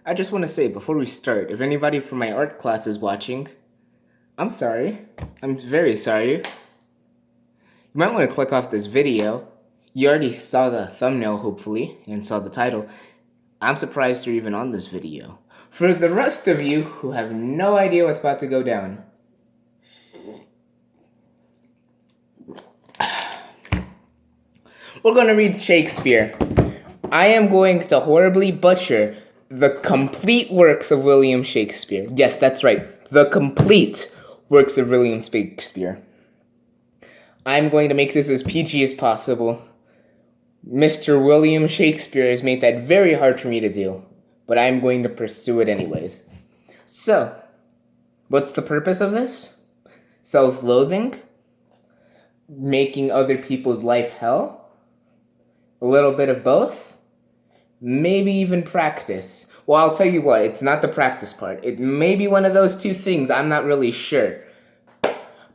I just want to say before we start, if anybody from my art class is watching, I'm sorry. I'm very sorry. You might want to click off this video. You already saw the thumbnail, hopefully, and saw the title. I'm surprised you're even on this video. For the rest of you who have no idea what's about to go down, we're going to read Shakespeare. I am going to horribly butcher the complete works of William Shakespeare. Yes, that's right. The complete works of William Shakespeare. I'm going to make this as PG as possible. Mr. William Shakespeare has made that very hard for me to do, but I'm going to pursue it anyways. So, what's the purpose of this? Self-loathing? Making other people's life hell? A little bit of both? Maybe even practice. Well, I'll tell you what, it's not the practice part. It may be one of those two things, I'm not really sure.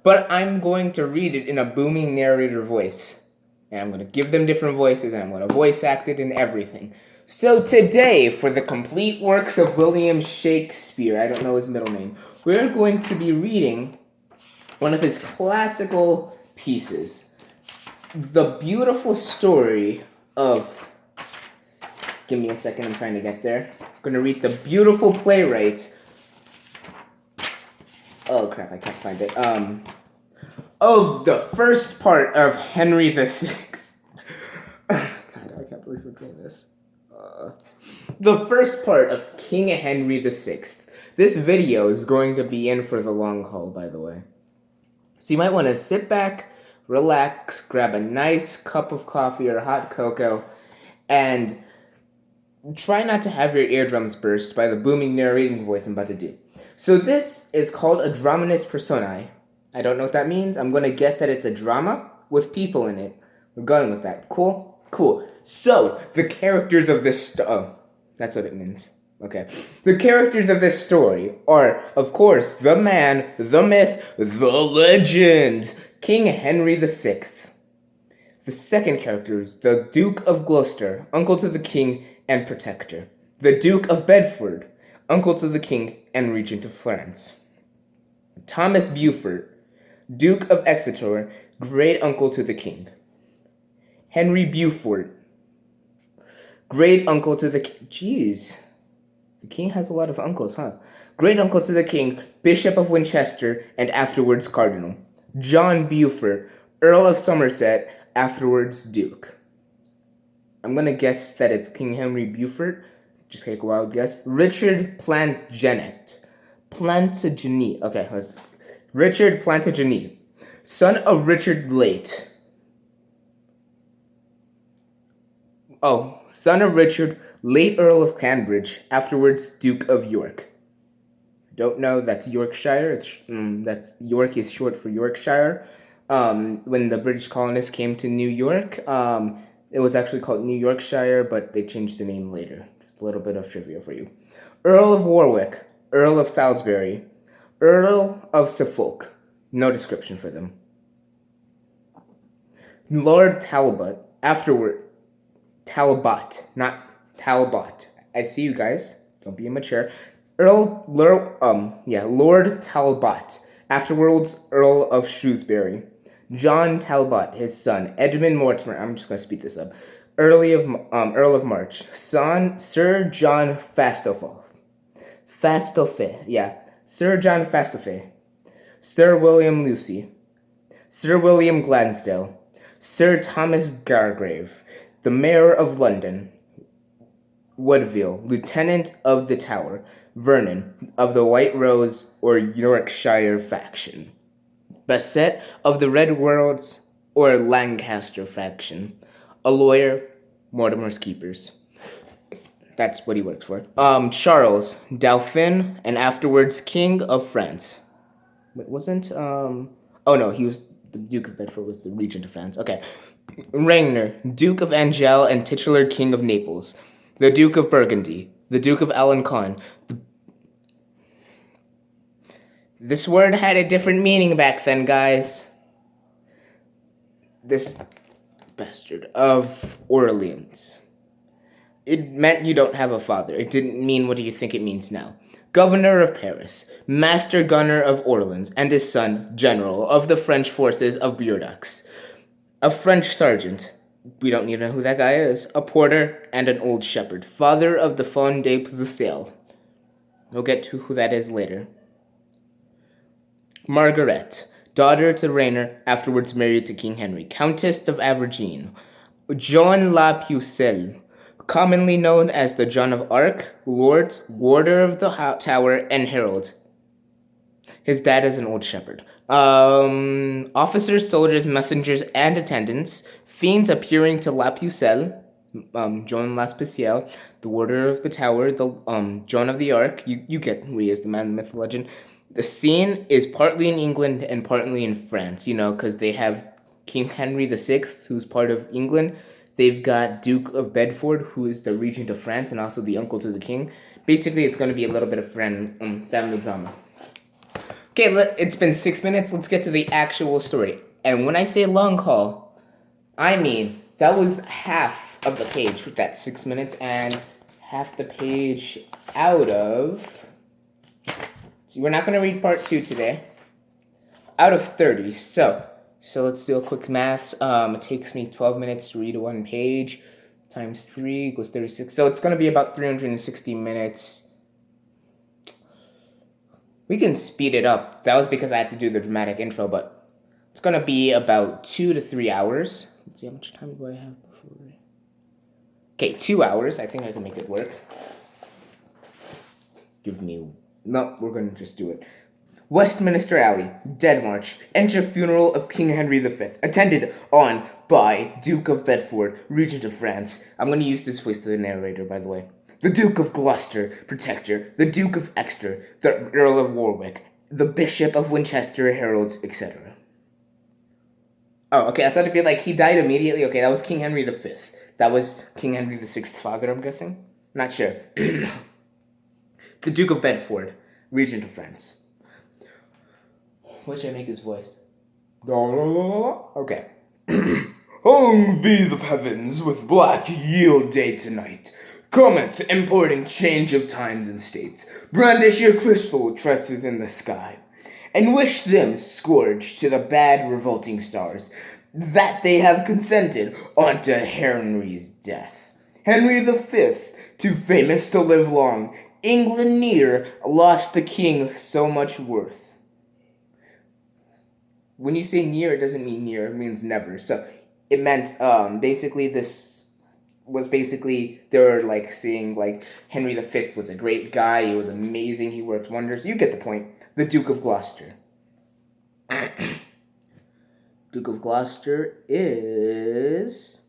But I'm going to read it in a booming narrator voice. And I'm going to give them different voices, and I'm going to voice act it and everything. So today, for the complete works of William Shakespeare, I don't know his middle name, we're going to be reading one of his classical pieces. The beautiful story of... Give me a second, I'm trying to get there. I'm going to read The Beautiful Playwright. Oh crap, I can't find it. Of the first part of Henry the Sixth. God, I can't believe we're doing this. The first part of King Henry the Sixth. This video is going to be in for the long haul, by the way. So you might want to sit back, relax, grab a nice cup of coffee or hot cocoa, and try not to have your eardrums burst by the booming narrating voice I'm about to do. So this is called a dramatis personae. I don't know what that means. I'm going to guess that it's a drama with people in it. We're going with that. Cool? Cool. So, the characters of this oh, that's what it means. Okay. The characters of this story are, of course, the man, the myth, the legend, King Henry VI. The second character is the Duke of Gloucester, uncle to the king and protector. The Duke of Bedford, uncle to the king and regent of France. Thomas Beaufort, Duke of Exeter, great uncle to the king. Henry Beaufort, great uncle to the king. Jeez, the king has a lot of uncles, huh? Great uncle to the king, Bishop of Winchester, and afterwards Cardinal. John Beaufort, Earl of Somerset, afterwards Duke. I'm gonna guess that it's King Henry Beaufort. Just take a wild guess. Richard Plantagenet. Okay, let's... Richard Plantagenet, son of Richard Late. Oh, son of Richard, late Earl of Cambridge, afterwards Duke of York. Don't know, that's Yorkshire. That's York is short for Yorkshire. When the British colonists came to New York, it was actually called New Yorkshire, but they changed the name later. Just a little bit of trivia for you. Earl of Warwick, Earl of Salisbury, Earl of Suffolk. No description for them. Lord Talbot, afterward... Talbot, not Talbot. I see you guys. Don't be immature. Lord Talbot, afterwards Earl of Shrewsbury. John Talbot, his son. Edmund Mortimer, I'm just going to speed this up. Earl of March. Sir John Fastolfe. Sir John Fastolfe. Sir William Lucy. Sir William Glansdale. Sir Thomas Gargrave. The Mayor of London. Woodville, Lieutenant of the Tower. Vernon, of the White Rose or Yorkshire faction. Basset, of the Red Worlds or Lancaster faction. A lawyer, Mortimer's Keepers. That's what he works for. Charles, Dauphin, and afterwards King of France. Wait, wasn't, oh no, he was, the Duke of Bedford was the regent of France. Okay. Ragnar, Duke of Angel and titular King of Naples. The Duke of Burgundy. The Duke of Alencon. This word had a different meaning back then, guys. This bastard of Orleans. It meant you don't have a father. It didn't mean what do you think it means now. Governor of Paris, Master Gunner of Orleans, and his son, General of the French forces of Bordeaux. A French sergeant. We don't need to know who that guy is. A porter and an old shepherd. Father of the Fond de Pucelle. We'll get to who that is later. Margaret, daughter to Rainer, afterwards married to King Henry. Countess of Auvergne. John La Pucelle, commonly known as the John of Arc, Lord, Warder of the Tower, and Herald. His dad is an old shepherd. Officers, soldiers, messengers, and attendants. Fiends appearing to La Pucelle, John La Pucelle, the Warder of the Tower, the John of the Arc. You get who he is, the man, the myth, the legend. The scene is partly in England and partly in France, because they have King Henry VI, who's part of England. They've got Duke of Bedford, who is the regent of France and also the uncle to the king. Basically, it's going to be a little bit of family drama. Okay, it's been 6 minutes. Let's get to the actual story. And when I say long haul, I mean that was half of the page with that 6 minutes and half the page out of... So we're not going to read part 2 today. Out of 30. So let's do a quick maths. It takes me 12 minutes to read one page. Times 3 equals 36. So it's going to be about 360 minutes. We can speed it up. That was because I had to do the dramatic intro, but it's going to be about 2 to 3 hours. Let's see, how much time do I have before? Okay, 2 hours. I think I can make it work. No, we're going to just do it. Westminster Alley, Dead March. Enter funeral of King Henry V, attended on by Duke of Bedford, Regent of France. I'm going to use this voice to the narrator, by the way. The Duke of Gloucester, Protector, the Duke of Exeter, the Earl of Warwick, the Bishop of Winchester, Heralds, etc. Oh, okay, I thought it'd be like he died immediately. Okay, that was King Henry V. That was King Henry VI's father, I'm guessing? Not sure. The Duke of Bedford, Regent of France. What should I make his voice? Okay. Hung be the heavens with black yield day to night. Comet importing change of times and states. Brandish your crystal tresses in the sky. And wish them scourge to the bad revolting stars that they have consented unto Henry's death. Henry V, too famous to live long, England near, lost the king so much worth. When you say near, it doesn't mean near, it means never. So it meant, basically this was basically, they were like saying like Henry V was a great guy, he was amazing, he worked wonders. You get the point. The Duke of Gloucester. Duke of Gloucester is...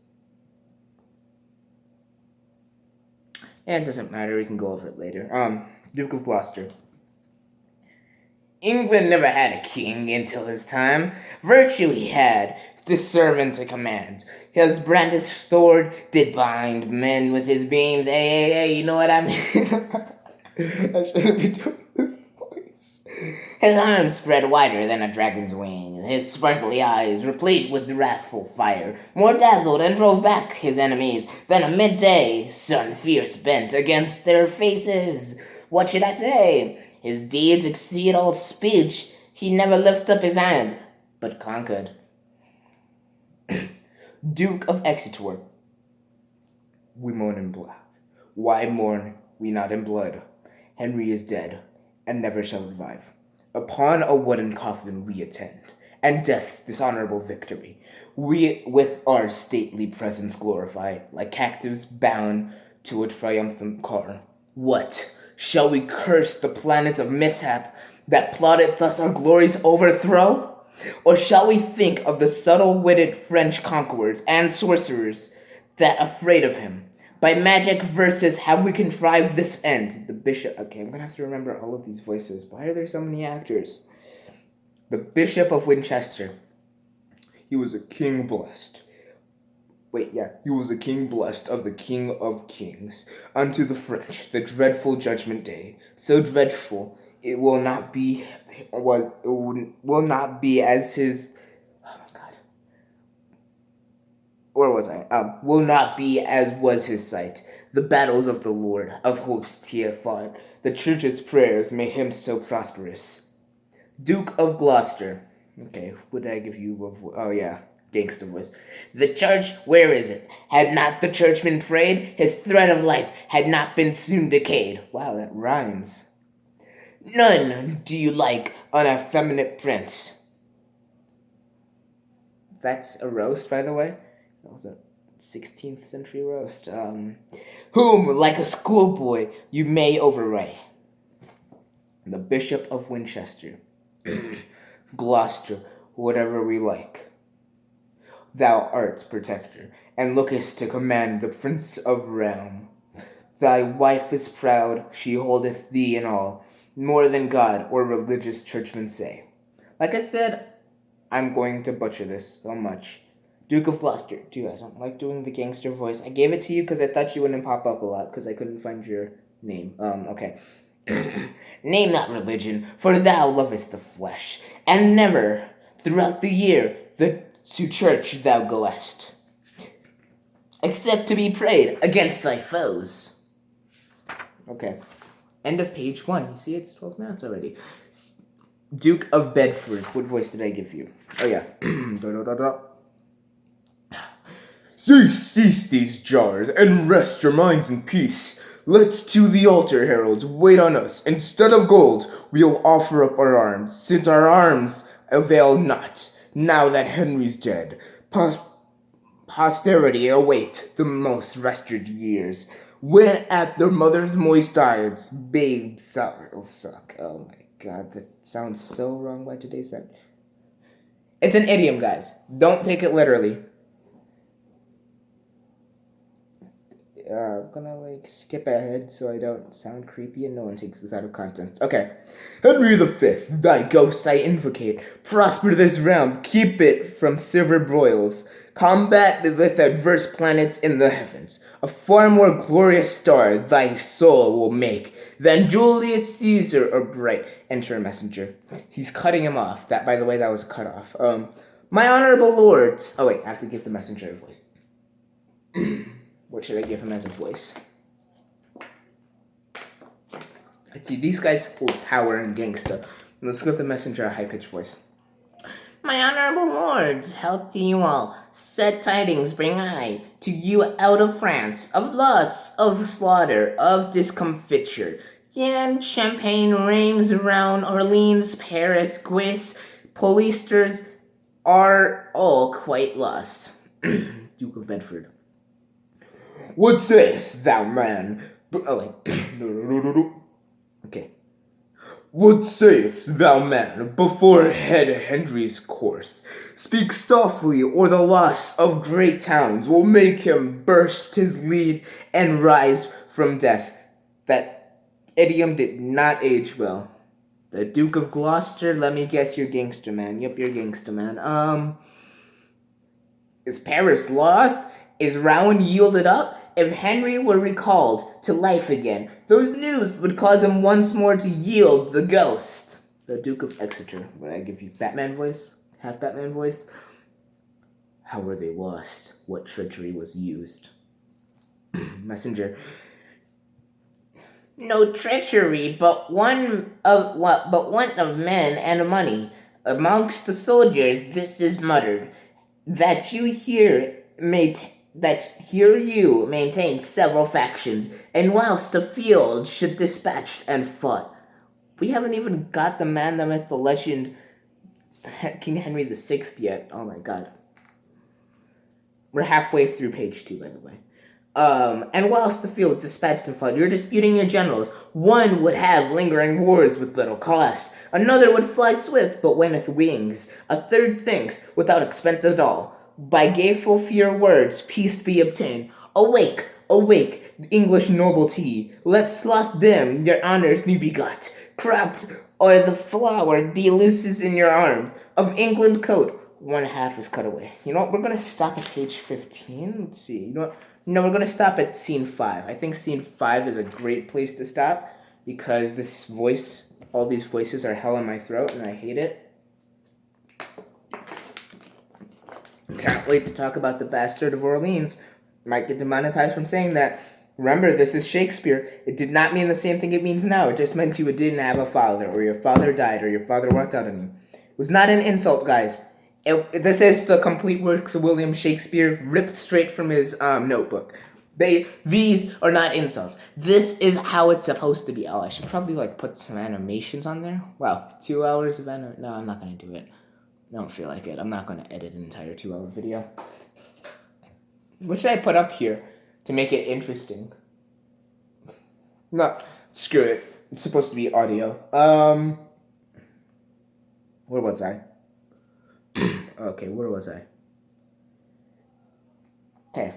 And it doesn't matter, we can go over it later. Duke of Gloucester. England never had a king until his time. Virtue he had, the servant to command. His brandished sword did bind men with his beams. Hey, you know what I mean? I shouldn't be doing this voice. His arms spread wider than a dragon's wing. His sparkly eyes replete with wrathful fire, more dazzled and drove back his enemies than a midday sun fierce bent against their faces. What should I say? His deeds exceed all speech. He never lifted up his hand, but conquered. Duke of Exeter. We mourn in black. Why mourn we not in blood? Henry is dead, and never shall revive. Upon a wooden coffin we attend, and death's dishonorable victory we with our stately presence glorify, like captives bound to a triumphant car. What? Shall we curse the planets of mishap that plotted thus our glory's overthrow? Or shall we think of the subtle-witted French conquerors and sorcerers that, afraid of him, by magic verses have we contrived this end? The bishop... Okay, I'm gonna have to remember all of these voices. Why are there so many actors? The Bishop of Winchester. He was a king blessed. He was a king blessed of the King of Kings. Unto the French, the dreadful judgment day, so dreadful, it will not be as his... Oh my God. Where was I? Will not be as was his sight. The battles of the Lord of hosts he hath fought. The church's prayers made him so prosperous. Duke of Gloucester. Okay, what did I give you? Oh, yeah. Gangster voice. The church, where is it? Had not the churchman prayed, his thread of life had not been soon decayed. Wow, that rhymes. None do you like an effeminate prince. That's a roast, by the way. That was a 16th century roast. Whom, like a schoolboy, you may overwrite. The Bishop of Winchester. Gloucester, whatever we like. Thou art protector, and lookest to command the Prince of Realm. Thy wife is proud, she holdeth thee in all, more than God or religious churchmen say. Like I said, I'm going to butcher this so much. Duke of Gloucester. Dude, I don't like doing the gangster voice. I gave it to you because I thought you wouldn't pop up a lot because I couldn't find your name. Okay. Name not religion, for thou lovest the flesh, and never, throughout the year, to church thou goest, except to be prayed against thy foes. Okay. End of page 1. You see, it's 12 minutes already. Duke of Bedford. What voice did I give you? Oh, yeah. Cease these jars, and rest your minds in peace. Let's to the altar, heralds, wait on us. Instead of gold, we'll offer up our arms, since our arms avail not, now that Henry's dead. Posterity await the most rested years, when at their mother's moist eyes, babes will suck. Oh my god, that sounds so wrong by today's standard. It's an idiom, guys. Don't take it literally. I'm gonna skip ahead so I don't sound creepy and no one takes this out of context. Okay. Henry V, thy ghost I invocate. Prosper this realm, keep it from silver broils. Combat with adverse planets in the heavens. A far more glorious star thy soul will make than Julius Caesar or bright. Enter a messenger. He's cutting him off. That, by the way, that was a cut off. My honorable lords. Oh wait, I have to give the messenger a voice. What should I give him as a voice? Let's see, these guys hold power and gangsta. Let's give the messenger a high-pitched voice. My honorable lords, health to you all. Sad tidings bring I to you out of France, of loss, of slaughter, of discomfiture. And champagne reigns around Orleans, Paris, Guise, Policers are all quite lost. Duke of Bedford. What sayest thou, man? Oh, wait. Okay. What sayest thou, man, before head Henry's course? Speak softly, or the loss of great towns will make him burst his lead and rise from death. That idiom did not age well. The Duke of Gloucester, let me guess you're gangster, man. Yep, you're gangster, man. Is Paris lost? Is Rowan yielded up? If Henry were recalled to life again, those news would cause him once more to yield the ghost. The Duke of Exeter. Would I give you Batman voice? Half Batman voice? How were they lost? What treachery was used? Messenger. No treachery, but one of men and money. Amongst the soldiers, this is muttered, that you maintain several factions, and whilst the field should dispatched and fought. We haven't even got the man, the myth, the legend, King Henry VI yet. Oh my god. We're halfway through page 2, by the way. And whilst the field dispatched and fought, you're disputing your generals. One would have lingering wars with little cost. Another would fly swift, but wenneth wings. A third thinks, without expense at all. By gayful fear words, peace be obtained. Awake, awake, English nobility. Let sloth dim your honors new begot. Cropped or the flower deluces in your arms. Of England coat, one half is cut away. You know what, we're going to stop at page 15. Let's see, you know what? No, we're going to stop at scene 5. I think scene 5 is a great place to stop because this voice, all these voices are hell in my throat and I hate it. Can't wait to talk about the Bastard of Orleans. Might get demonetized from saying that. Remember, this is Shakespeare. It did not mean the same thing it means now. It just meant you didn't have a father, or your father died, or your father walked out on you. It was not an insult, guys. This is the complete works of William Shakespeare, ripped straight from his notebook. These are not insults. This is how it's supposed to be. Oh, I should probably put some animations on there. Wow, 2 hours of No, I'm not gonna do it. I don't feel like it. I'm not gonna edit an entire 2-hour video. What should I put up here to make it interesting? No, screw it. It's supposed to be audio. Where was I? Okay, where was I? Okay.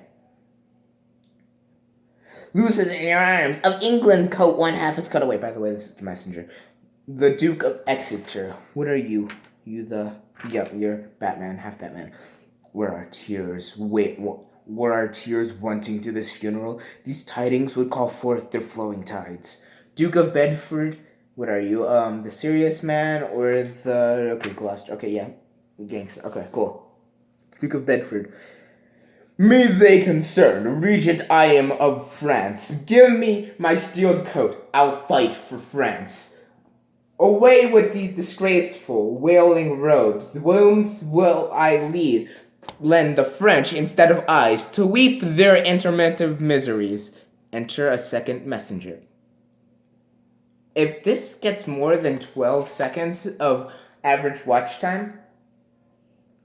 Looses in your arms. Of England coat one half is cut away. By the way, this is the messenger. The Duke of Exeter. What are you? Yep, you're Batman, half Batman. Where are tears? Wait, where are tears wanting to this funeral? These tidings would call forth their flowing tides. Duke of Bedford. What are you? The serious man or the... Okay, Gloucester. Okay, yeah. Gangster. Okay, cool. Duke of Bedford. Me they concern, regent I am of France. Give me my steeled coat, I'll fight for France. Away with these disgraceful, wailing robes, wounds will I lend the French instead of eyes, to weep their intermittent miseries. Enter a second messenger. If this gets more than 12 seconds of average watch time,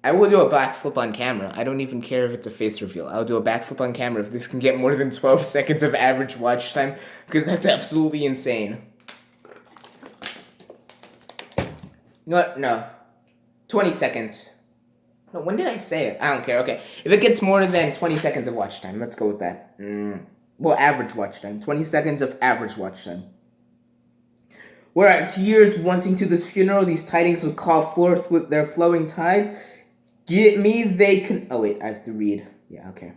I will do a backflip on camera. I don't even care if it's a face reveal. I'll do a backflip on camera if this can get more than 12 seconds of average watch time, because that's absolutely insane. No. 20 seconds. No, when did I say it? I don't care. Okay. If it gets more than 20 seconds of watch time, let's go with that. Well, average watch time. 20 seconds of average watch time. Where at tears wanting to this funeral, these tidings would call forth with their flowing tides. Get me they can... Oh, wait, I have to read. Yeah, okay.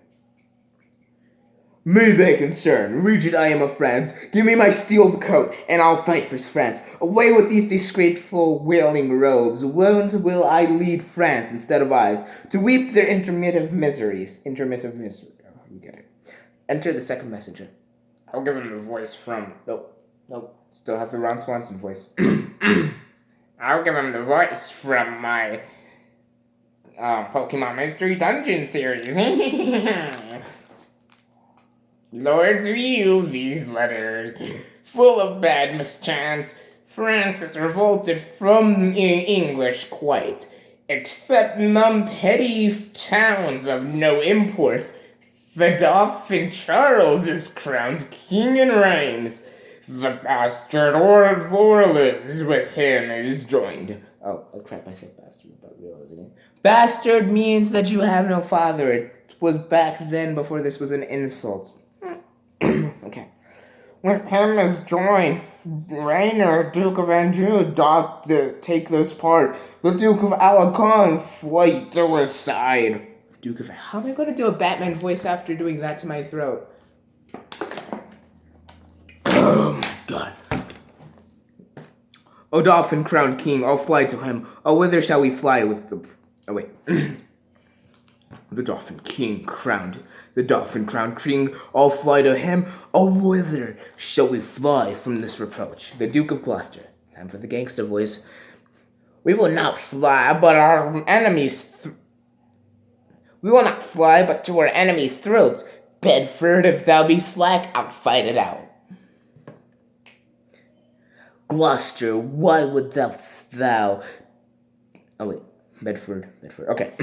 Me they concern, regent I am of France. Give me my steeled coat, and I'll fight for France. Away with these disgraceful wailing robes. Wounds will I lead France instead of eyes, to weep their intermissive miseries. Intermissive misery. Oh, you get it. Enter the second messenger. I'll give him the voice from... Nope. Still have the Ron Swanson voice. I'll give him the voice from my Pokemon Mystery Dungeon series. Lords, view these letters. Full of bad mischance, France is revolted from English quite, except none petty towns of no import. The Dauphin Charles is crowned king and reigns. The bastard Orleans with him is joined. Oh crap, I said bastard without realizing it. Bastard means that you have no father. It was back then before this was an insult. Okay. With him is joined Rainer, Duke of Anjou, doth take this part. The Duke of Alençon flight to his side. Duke of... How am I going to do a Batman voice after doing that to my throat? Oh my god. O Dauphin crowned king, I'll fly to him. Oh, whither shall we fly with the... Oh, wait. The Dauphin king crowned. The Dauphin crowned king, I'll fly to him. Oh, whither shall we fly from this reproach? The Duke of Gloucester. Time for the gangster voice. We will not fly, but our enemies... We will not fly, but to our enemies' throats. Bedford, if thou be slack, I'll fight it out. Gloucester, why would thou... Oh, wait. Bedford. Okay.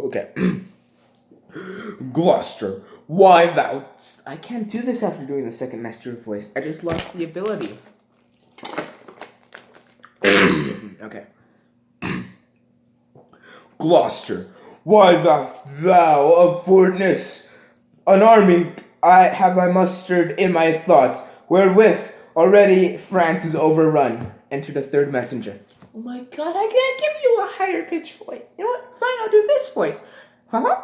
Okay. Gloucester, why thou... I can't do this after doing the second master voice. I just lost the ability. Okay. Gloucester, why thou of fortness? An army have I mustered in my thoughts, wherewith already France is overrun. Enter the third messenger. Oh my god, I can't give you a higher pitched voice. You know what? Fine, I'll do this voice. Huh?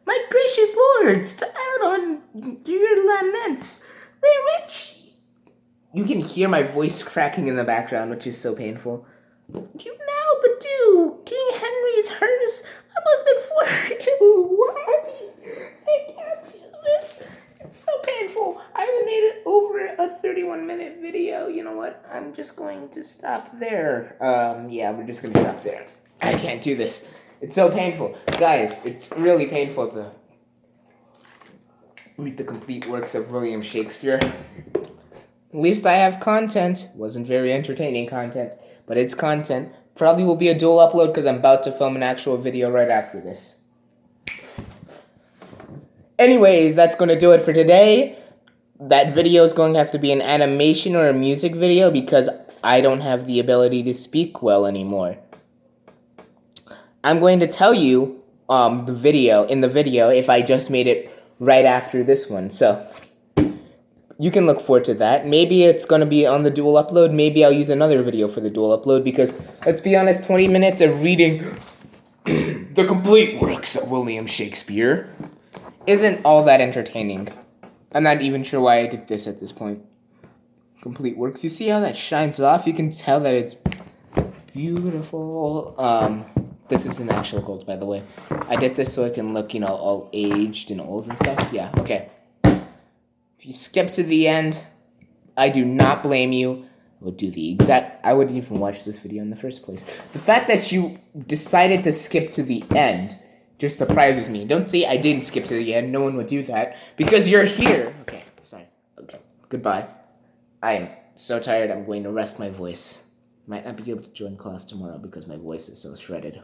My gracious lords, to add on your laments, the rich... You can hear my voice cracking in the background, which is so painful. You now but do, King Henry is hers. I must inform you. painful. I haven't made it over a 31-minute video. You know what? I'm just going to stop there. Yeah, we're just gonna stop there. I can't do this. It's so painful. Guys, it's really painful to read the complete works of William Shakespeare. At least I have content. Wasn't very entertaining content, but it's content. Probably will be a dual upload because I'm about to film an actual video right after this. Anyways, that's going to do it for today. That video is going to have to be an animation or a music video because I don't have the ability to speak well anymore. I'm going to tell you in the video if I just made it right after this one. So you can look forward to that. Maybe it's going to be on the dual upload. Maybe I'll use another video for the dual upload because, let's be honest, 20 minutes of reading the complete works of William Shakespeare isn't all that entertaining. I'm not even sure why I did this at this point. Complete works. You see how that shines off? You can tell that it's beautiful. This is an actual gold, by the way. I did this so I can look, all aged and old and stuff. Yeah, okay. If you skip to the end, I do not blame you. I wouldn't even watch this video in the first place. The fact that you decided to skip to the end just surprises me. Don't say I didn't skip to the end. No one would do that. Because you're here. Okay, sorry. Okay, goodbye. I am so tired. I'm going to rest my voice. Might not be able to join class tomorrow because my voice is so shredded.